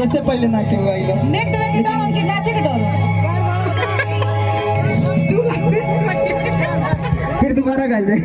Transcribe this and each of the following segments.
इससे पहले ना क्यों आई लो नेक देवे के डर और के नाचे के डर फिर दोबारा गा दे।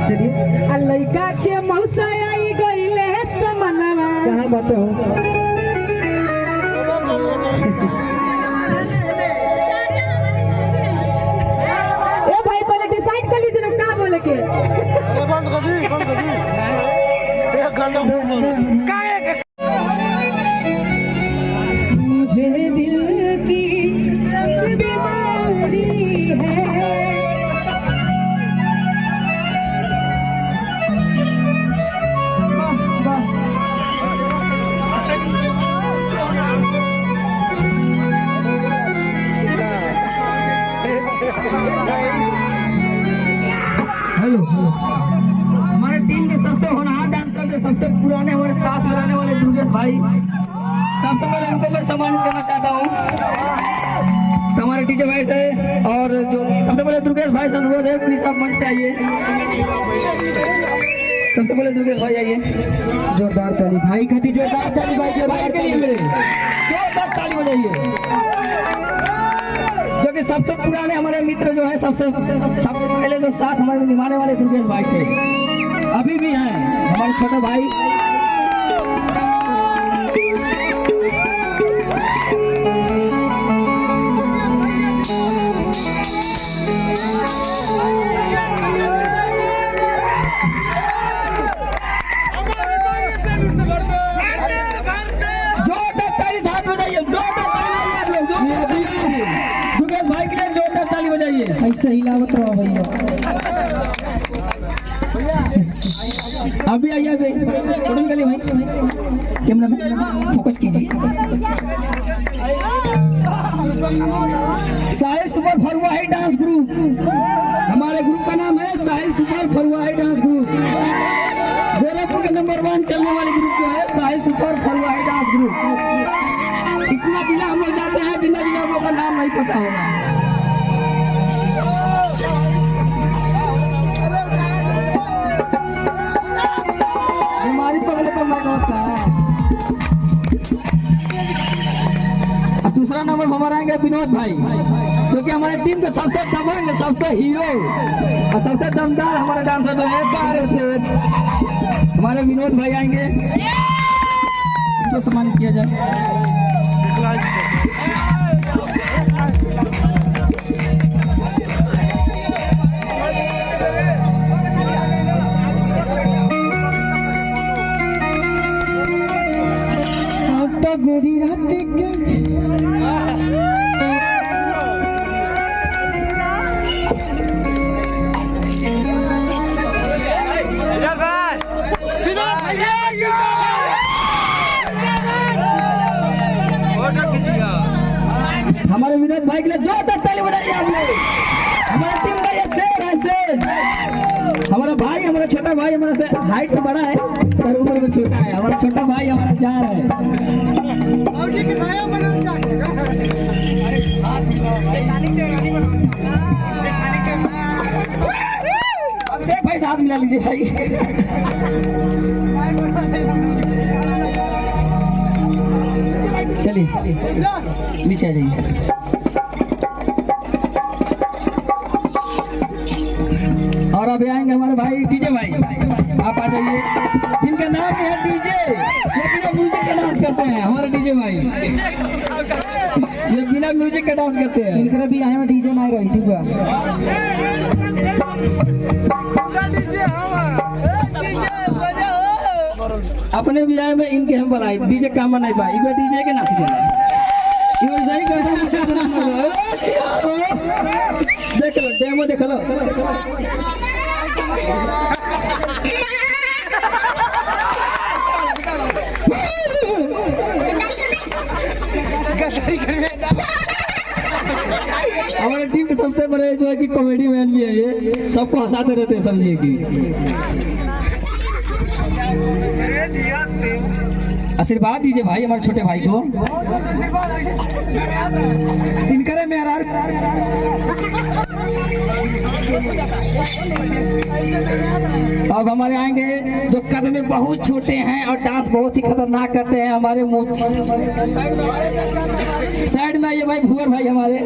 चलिए आ लइका के मौसा आई गइले समनवा कहां बात हो ओ भाई पहले डिसाइड कर लीजिए ना क्या बोले के अरे बंद कर दी एक घंटा काहे मुझे दिल की बीमारी है हेलो हमारे टीम के सबसे होनहार डांसर के सबसे पुराने हमारे साथ में रहने वाले दुर्गेश भाई, सबसे पहले उनको मैं सम्मानित करना चाहता हूँ हमारे डीजे भाई से। और जो सबसे पहले दुर्गेश भाई से अनुरोध है प्लीज आप मंच पे आइए। सबसे पहले दुर्गेश भाई आइए। जोरदार ताली भाई खाती, जोरदार ताली भाई के भाई के लिए मेरे जोरदार ताली बजाइए। जो कि सबसे पुराने हमारे मित्र जो है सबसे पहले जो साथ हमारे निभाने वाले दुर्गेश भाई थे, अभी भी हैं हमारे छोटे भाई। जोरदार ताली साथ बजाइए, जोरदार ताली आप लोग दुर्गेश भाई के लिए जोरदार ताली बजाइए। ऐसे हिलावत रहो भैया। अभी आइए अभी फोटो निकालिए भाई, कैमरा में फोकस कीजिए। साहिल सुपर फरवाही डांस ग्रुप, हमारे ग्रुप का नाम है साहिल सुपर फरवाही डांस ग्रुप। गोरखपुर के नंबर 1 चलने वाले ग्रुप जो है साहिल सुपर फरवाही डांस ग्रुप। इतना जिला हम लोग जाते हैं, जिला जिला हम लोग का नाम नहीं पता होगा। बीमारी पकड़े तो मैं होता है। दूसरा नंबर हमारा आएंगे विनोद भाई, जो कि हमारे टीम के सबसे दबंग, सबसे हीरो और सबसे दमदार हमारे डांसर जो है बाहर से हमारे विनोद भाई आएंगे, इनको सम्मानित किया जाए। गोरी रात हमारे विनोद भाई के लिए जोरदार ताली बजाइए आप लोग। हमारा टीम का ये शेर है, शेर हमारा भाई, हमारा छोटा भाई, हमारा से हाइट तो बड़ा है पर उम्र में छोटा है। हमारा छोटा भाई हमारा जार है। शेख भाई साथ मिला लीजिए भाई। चलिए नीचे आ जाइए। और अभी आएंगे हमारे भाई डीजे भाई, आप आ जाइए, जिनका नाम है डीजे, ये बिना म्यूजिक का डांस करते हैं। हमारे डीजे भाई ये बिना म्यूजिक का डांस करते हैं। इनके भी आए में डीजे नहीं रही, ठीक है। अपने बिहार में इनके हम बनाए डीजे काम नहीं पाए, इनको डीजे के नाच देना ये सही कहता। देख लो डेमो, देख लो। हमारे टीम के सबसे बड़े जो है कि कॉमेडी मैन भी है, ये सबको हंसाते रहते हैं, समझिए कि आशीर्वाद दीजिए भाई हमारे छोटे भाई को। इनकरे मेरा अब हमारे आएंगे जो कद में बहुत छोटे हैं और डांस बहुत ही खतरनाक करते हैं हमारे मुंह। साइड में आइए भाई, भूवर भाई हमारे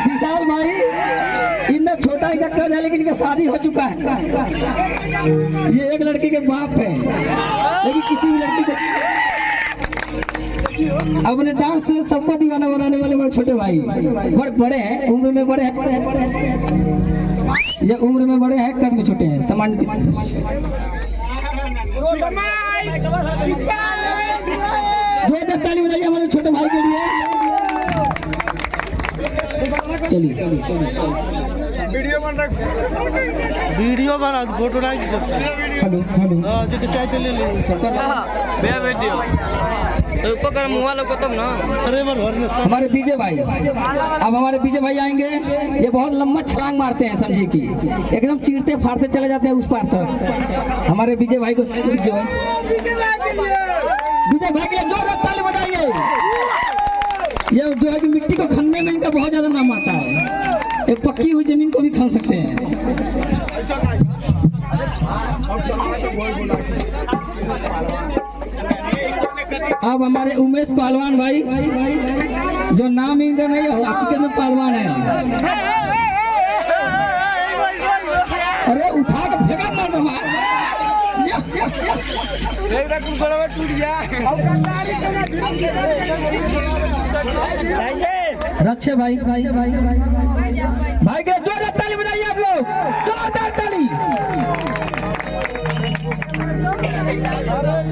विशाल भाई। इतना छोटा इनका कद है लेकिन इनका शादी हो चुका है। ये एक लड़की के बाप है लेकिन किसी भी लड़की को अपने डांस से सबको दीवाना बनाने वाले बड़े छोटे भाई। बड़े हैं, उम्र में बड़े हैं, ये उम्र में बड़े हैं, कद में छोटे हैं। समान जोरदार ताली बजाइए हमारे छोटे भाई के लिए। चलिए वीडियो बना, फोटो नहीं। हेलो हेलो जो कि चाय ले ले बे वीडियो तो ऊपर कर मुंह वाला को तब ना। अरे मर हमारे बीजे भाई, अब हमारे बीजे भाई आएंगे। ये बहुत लंबा छलांग मारते हैं, समझिए कि एकदम चीरते फाड़ते चले जाते हैं उस पार तक। हमारे बीजे भाई को जो है बीजे भाई के लिए जोरदार ताली बजाइए। ये जो है कि मिट्टी को खनने में इनका बहुत ज्यादा नाम आता है। ये पक्की हुई जमीन को भी खान सकते हैं। अब हमारे उमेश पहलवान भाई, जो नाम इनका नहीं है हकीकत में पहलवान है। अरे उठा के फेंका मार दो रक्षे भाई भाई भाई भाई के जोरदार ताली बजाइए आप लोग, जोरदार ताली।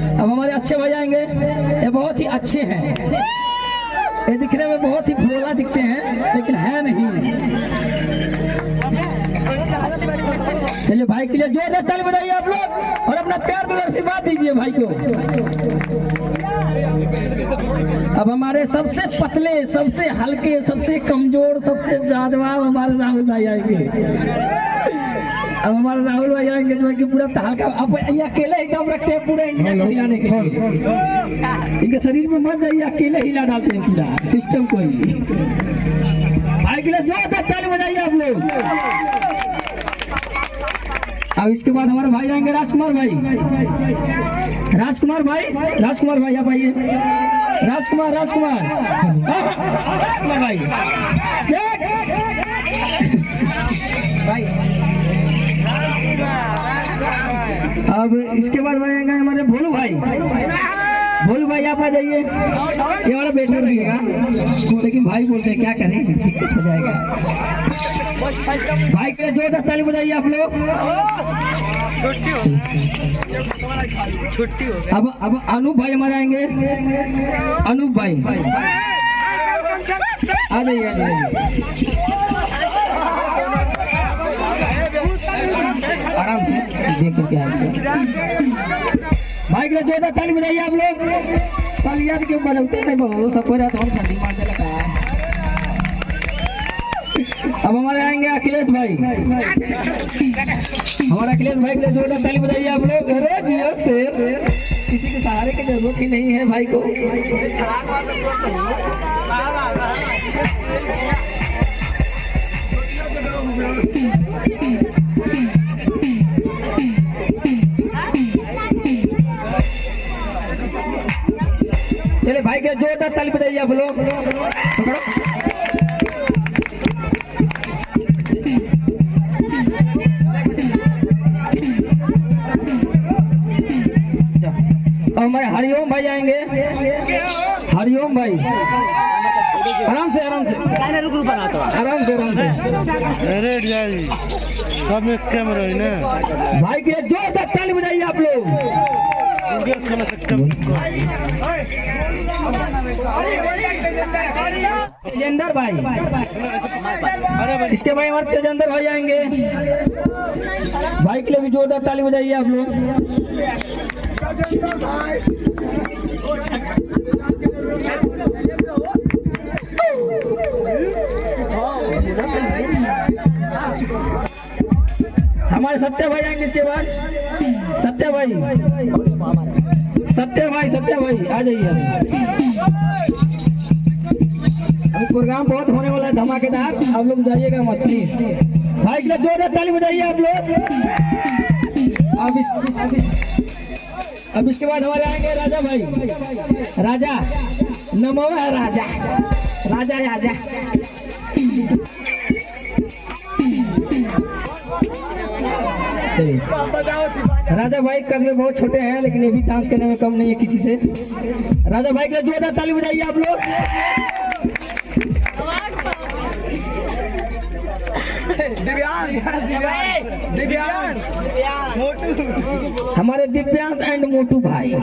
अब हमारे अच्छे भाई आएंगे। ये बहुत ही अच्छे हैं, ये दिखने में बहुत ही भोला दिखते हैं लेकिन है नहीं। चलिए भाई के लिए जोरदार ताली बजाइए आप लोग और अपना प्यार दुलार आशीर्वाद दीजिए भाई को। अब हमारे सबसे पतले, सबसे हल्के, सबसे कमजोर, सबसे लाजवाब हमारे राहुल भाई आएंगे। अब हमारे राहुल भाई आएंगे जो है कि पूरा हल्का, अब ये अकेले ही दम रखते हैं पूरे इंडिया को हिलाने के लिए। इनके शरीर में मत जाइए, अकेले हिला डालते हैं पूरा सिस्टम को ही। भाई के लिए जोरदार ताली बजाइए आप लोग। अब इसके बाद हमारे भाई आएंगे राजकुमार भाई। राजकुमार भाई, राजकुमार भाई आप आइए। राजकुमार, राजकुमार भाई भाई। अब इसके बाद भाई आएंगे हमारे भोलू भाई। भोलू भाई आप आ जाइए। ये वाला बेटर रहिएगा, लेकिन भाई बोलते हैं क्या करें, दिक्कत हो जाएगा। भाई के जोरदार ताली बजाइए आप लोग। छुट्टी हो। अब अनूप भाई हमारे आएंगे। अनूप भाई आ जाइए, आ जाइए। आराम से देख करके आइए। भाई के जोरदार ताली बजाइए आप लोग। तालियां क्यों बजाते हैं बोलो, सबको रात और ठंडी मारने लगा है। अब हमारे आएंगे अखिलेश भाई। हमारा अखिलेश भाई के लिए जोरदार ताली बजाइए आप लोग। अरे जियो शेर, किसी के सहारे की जरूरत ही नहीं है भाई को। चले भाई के जोरदार ताली बजाइए आप लोग। हमारे हरिओम भाई आएंगे। हरिओम भाई आराम से, आराम से, आराम से, आराम से। सब में कैमरा है ना। भाई के जोरदार ताली बजाइए आप लोग। तेजेंद्र भाई, इसके भाई हमारे तेजेंद्र भाई आएंगे। भाई के लिए भी जोरदार ताली बजाइए आप लोग। हमारे सत्य भाई आएंगे इसके बाद। सत्य भाई, सत्य भाई, सत्य भाई आ जाइए अभी प्रोग्राम बहुत होने वाला है धमाकेदार, आप लोग जाइएगा मत प्लीज। भाई के लिए जोरदार ताली बजाइए आप लोग। अब इसके बाद हमारे आएंगे राजा भाई। राजा नमो है राजा, राजा राजा। चलिए राजा भाई कद में बहुत छोटे हैं लेकिन ये भी डांस करने में कम नहीं है किसी से। राजा भाई के लिए जोरदार ताली बजाइए आप लोग। हमारे दिव्यांश एंड मोटू भाई।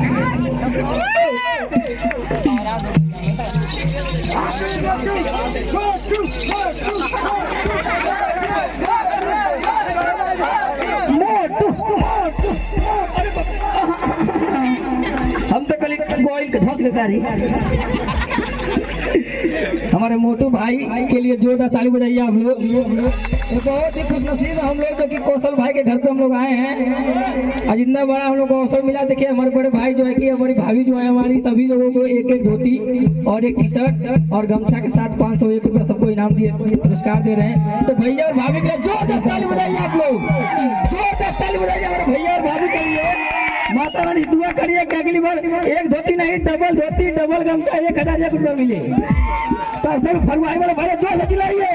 हम तो कल गोइल के धस गए सारी। हमारे मोटू भाई के लिए जोरदार ताली बजाइए आप लोग। बहुत ही खुशनसीब हम लोग जो कि कौशल भाई के घर पे हम लोग आए हैं। आज इतना बड़ा हम लोग को अवसर मिला। देखिए हमारे बड़े भाई जो है कि हमारी भाभी जो है हमारी सभी लोगों को एक एक धोती और एक टी शर्ट और गमछा के साथ 501 रुपया सबको इनाम दिए पुरस्कार दे रहे हैं। तो भैया और भाभी के लिए जोरदार ताली बजाइए आप लोग। जोरदार ताली बजाइए हमारे भैया और भाभी के लिए। माता रानी दुआ करिए कि अगली बार एक धोती नहीं डबल धोती डबल गमछा 1000 रुपया मिले। तो सब फरमाई वाले भाई जोर से चिल्लाइए।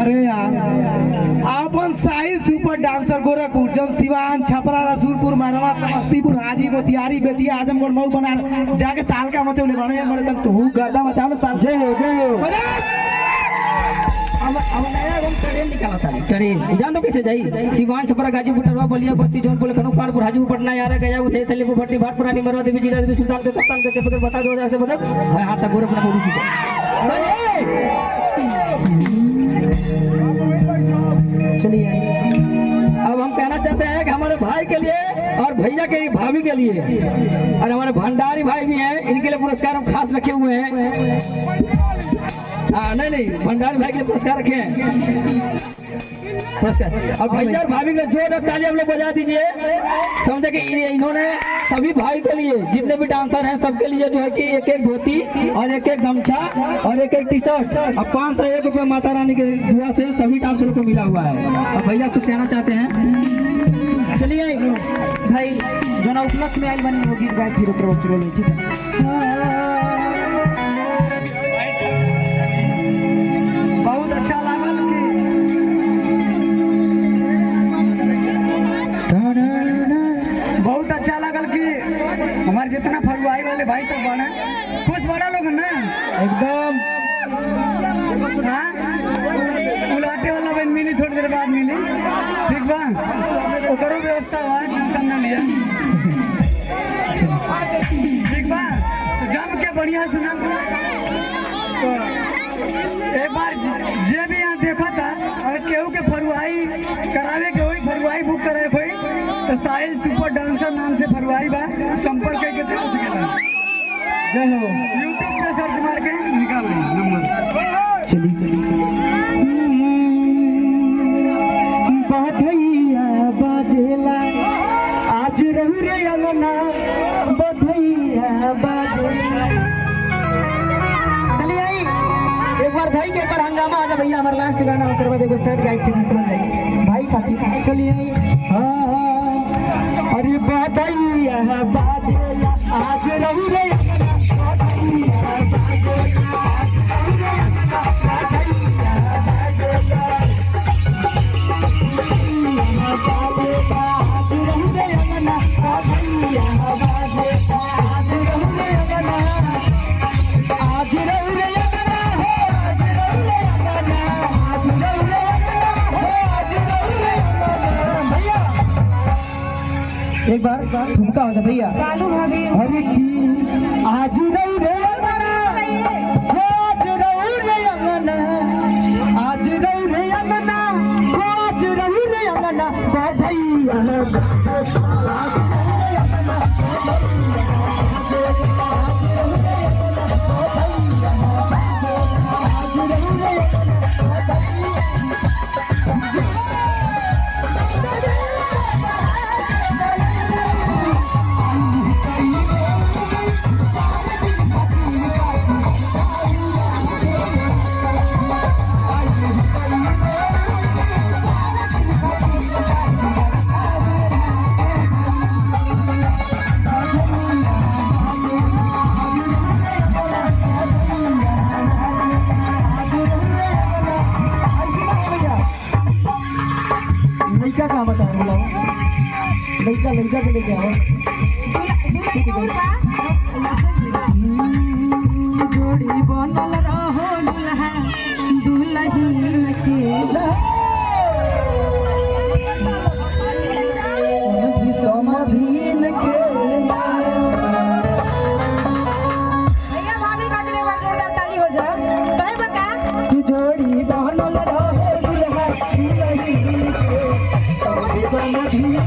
अरे यार अपन साहिल सुपर डांसर गोरखपुर जौन सिवान छपरा रसूलपुर मैरवा समस्तीपुर हाजीपुर तिहारी बेतिया आजमगढ़ मऊ बना जाके तालका मचौले बने हमारे तक तू गर्दा मचाओ ना साथ जय हो जय हो। अब नया हम ट्रेन निकाला था। ट्रेन जान दो कैसे जाई। सिवान छपरा गाजीपुर टरवा बलिया बस्ती जौनपुर लखनऊ कानपुर हाजीपुर पटना यारा गया उठे सलेमपुर भट्टी भाटपुरा निमरवा देवी जिला देवी सुल्तान के कप्तान के पकड़ बता 2000 से बदल हां तक गोरखपुर में रुकी चलिए। अब हम कहना चाहते हैं कि हमारे भाई के लिए और भैया के लिए भाभी के लिए और हमारे भंडारी भाई भी हैं इनके लिए पुरस्कार हम खास रखे हुए हैं। नहीं भंडारी भाई के लिए पुरस्कार रखे हैं पुरस्कार। और भैया और भाभी के जोरदार ताली हम लोग बजा दीजिए। समझे कि इन्होंने सभी भाई के लिए जितने भी डांसर हैं सबके लिए जो है कि एक एक धोती और एक एक गमछा और एक एक टी शर्ट और 501 रुपये माता रानी के दुआ से सभी डांसरों को मिला हुआ है। और भैया कुछ कहना चाहते हैं। चलिए भाई जो ना उपलक्ष्य में आयल बनी वो गीत गाय फिर ऊपर चलो ठीक है। बहुत अच्छा लागल बहुत अच्छा लागल कि हमारे जितना फरुआई वाले भाई सब बने कुछ बड़ा लोग ना एकदम उलाटे वाला बन मिली थोड़ी देर बाद मिली ठीक बा ओकरो व्यवस्था हुआ टेंशन ना लिया ठीक बा जम के बढ़िया से ना तो एक बार जे भी यहाँ देखा था अगर केहू के फरुआई करावे के हुई फरुआई बुक करे हुई तो साहिल सुपर डांसर नाम से फरुआई बा संपर्क करके दे सकेला। जय हो। यूट्यूब पे सर्च मार के निकाल ली नंबर। चलिए बधैया बाजेला आज रहू रे अंगना बधैया बाजेला। चलिए आई एक बार धई के एक बार हंगामा आ जा भैया हमारा लास्ट गाना होकर बाद एगो सेट गाइड फिर निकल जाए भाई खाती। चलिए आई अरे बधैया बाजेला आज रहू रे एक बार ठुमका हो जा भैया चालू भाभी अरे की आज रहू रे अंगना आज रहू रे अंगना आज रहू रे अंगना आज रहू रे अंगना बधैया लड़का के लेके आओ। जोड़ी बनल रहो दुल्हा दुल्हन के समधीन के भैया भाभी खातिर एक बार जोरदार ताली हो जा। कहे बका जोड़ी बनल रहो दुल्हा दुल्हन के समधीन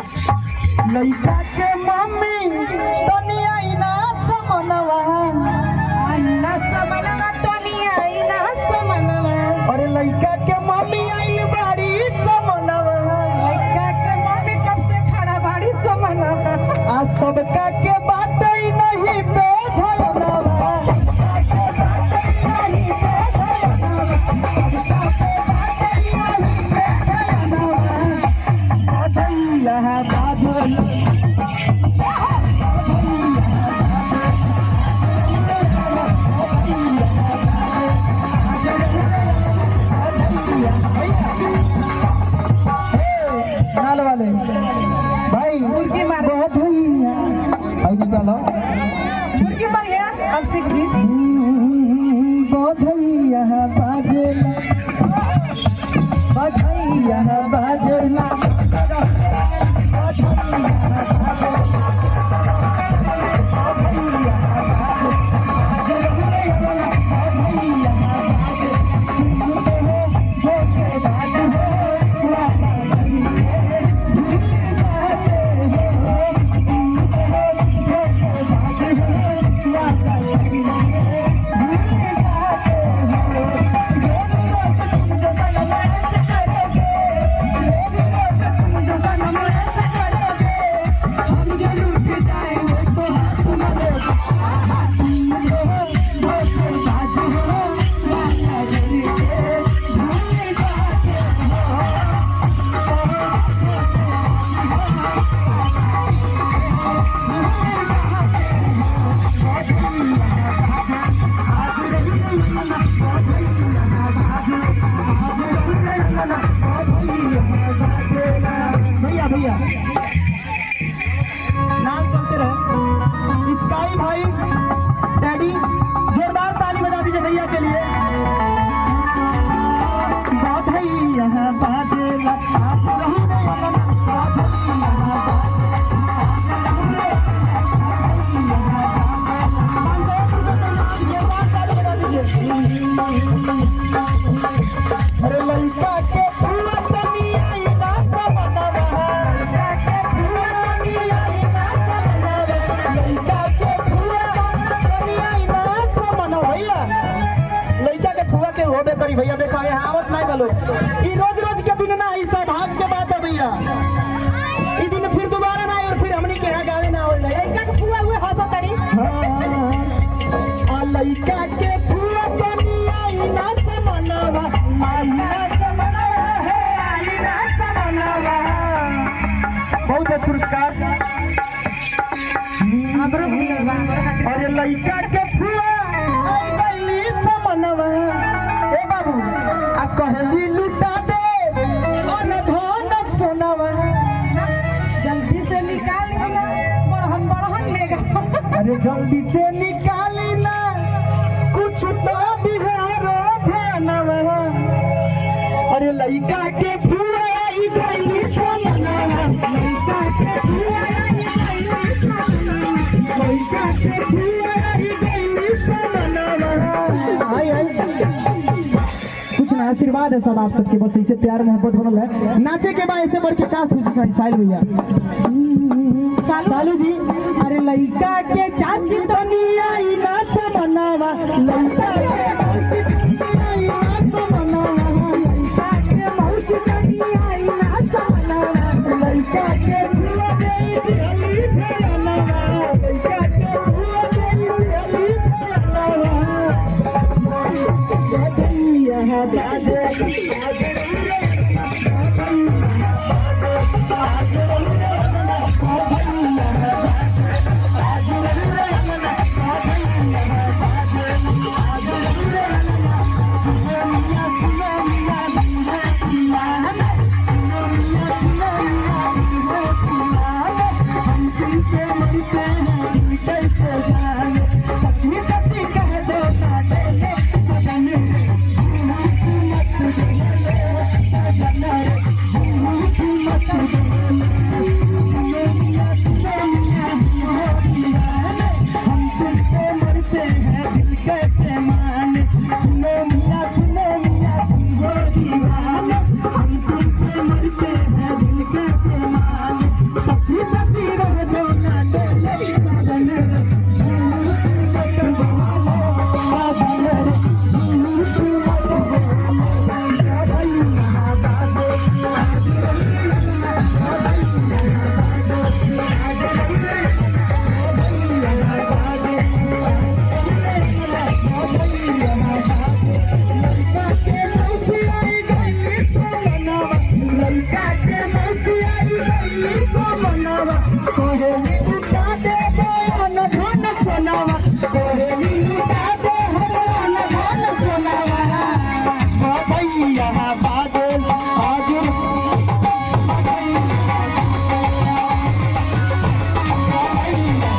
लड़का के मम्मी तनिया इना समनवा आईना समनवा तोनिया आईना समनवा अरे लड़का के मम्मी आइल बाड़ी समनवा लड़का के मम्मी कब से खड़ा बाड़ी समनवा आ सबका के बात नहीं पे धयनवा नाल वाले भाई मुर्गी मार बहुत भैया भाई निकालो मुर्गी मर गया अब सीख जी बधैया बाजेला बधैया बाजेला भैया नाम चलते रहे स्काई भाई डैडी जोरदार ताली बजा दीजिए भैया के लिए बधैया बाजेला अरे लड़का के फूला तनिया इना समनवा लड़का के फूला तनिया इना समनवा भैया लड़का के फूला के होबे करी भैया देखा है आवत नहीं बोलो ई रोज रोज के दिन ना ई सौभाग्य के बात है भैया ई दिन फिर दोबारा ना और फिर हमनी के यहाँ गावे ना आवल लड़का के फुआ हुए हंसा तड़ी आ लड़का के फूला तनिया इना समनवा बहुत बहुत पुरस्कार और ये लड़का के फुआ आई गईली समनवा महली लुटा दे और धन सोनावा। जल्दी से निकाल लेना बड़हन लेगा। अरे जल्दी से निकाली ना कुछ तो बिहारो धनवा। अरे लइका के फुआ आई गई सोनावा। लइका के फुआ आई गई सोनावा। लइका के फुआ आई गई सोनावा। आई आई कुछ ना आशीर्वाद है सब आप सबके, बस ऐसे प्यार मोहब्बत बनल है। नाचे के बाद ऐसे बढ़ के का खुशी का साइल भैया सालू जी। अरे लइका के चाची दुनिया ई ना समनावा। लइका के मौसी दुनिया ई ना समनावा। लइका के मौसी दुनिया ई ना समनावा। लइका के फुआ गई दिल्ली धनवा। लइका के फुआ गई दिल्ली धनवा। यहाँ बाजे